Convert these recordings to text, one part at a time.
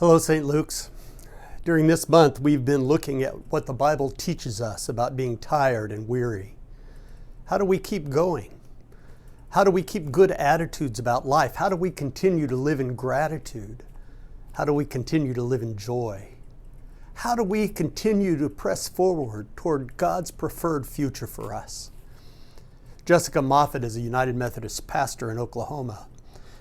Hello, St. Luke's. During this month, we've been looking at what the Bible teaches us about being tired and weary. How do we keep going? How do we keep good attitudes about life? How do we continue to live in gratitude? How do we continue to live in joy? How do we continue to press forward toward God's preferred future for us? Jessica Moffat is a United Methodist pastor in Oklahoma.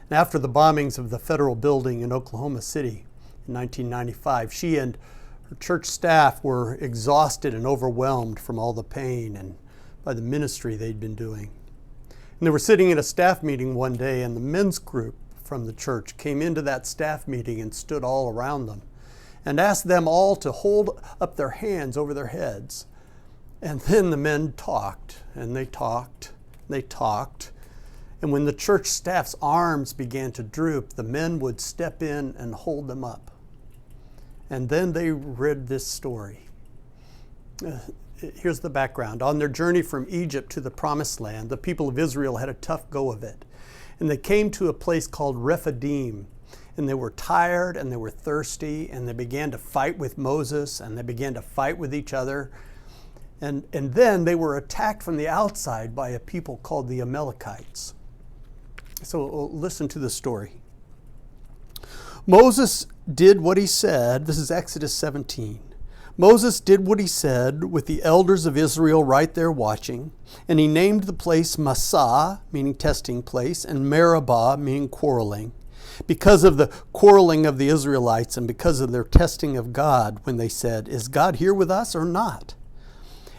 And after the bombings of the federal building in Oklahoma City in 1995, she and her church staff were exhausted and overwhelmed from all the pain and by the ministry they'd been doing. And they were sitting in a staff meeting one day, and the men's group from the church came into that staff meeting and stood all around them and asked them all to hold up their hands over their heads. And then the men talked, and they talked, and they talked. And when the church staff's arms began to droop, the men would step in and hold them up. And then they read this story. Here's the background. On their journey from Egypt to the Promised Land, the people of Israel had a tough go of it. And they came to a place called Rephidim. And they were tired and they were thirsty, and they began to fight with Moses, and they began to fight with each other. And then they were attacked from the outside by a people called the Amalekites. So listen to the story. Moses did what he said. This is Exodus 17. Moses did what he said with the elders of Israel right there watching, and he named the place Massah, meaning testing place, and Meribah, meaning quarreling, because of the quarreling of the Israelites and because of their testing of God when they said, "Is God here with us or not?"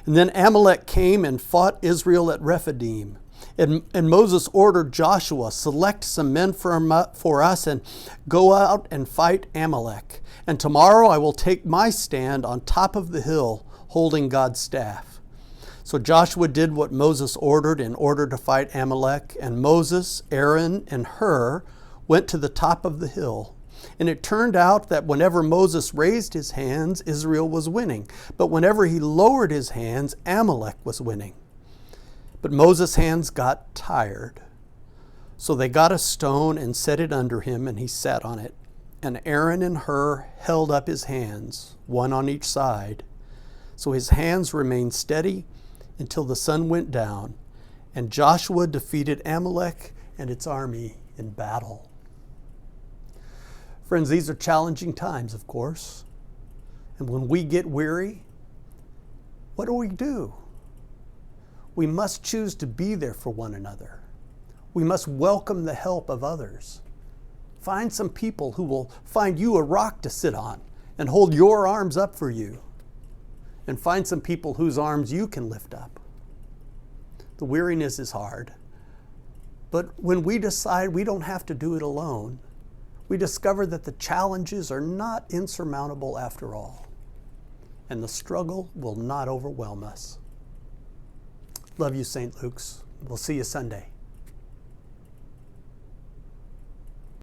And then Amalek came and fought Israel at Rephidim. And Moses ordered Joshua, "Select some men for us and go out and fight Amalek. And tomorrow I will take my stand on top of the hill holding God's staff." So Joshua did what Moses ordered in order to fight Amalek. And Moses, Aaron, and Hur went to the top of the hill. And it turned out that whenever Moses raised his hands, Israel was winning. But whenever he lowered his hands, Amalek was winning. But Moses' hands got tired. So they got a stone and set it under him, and he sat on it. And Aaron and Hur held up his hands, one on each side. So his hands remained steady until the sun went down, and Joshua defeated Amalek and its army in battle. Friends, these are challenging times, of course. And when we get weary, what do? We must choose to be there for one another. We must welcome the help of others. Find some people who will find you a rock to sit on and hold your arms up for you. And find some people whose arms you can lift up. The weariness is hard. But when we decide we don't have to do it alone, we discover that the challenges are not insurmountable after all. And the struggle will not overwhelm us. Love you, St. Luke's. We'll see you Sunday.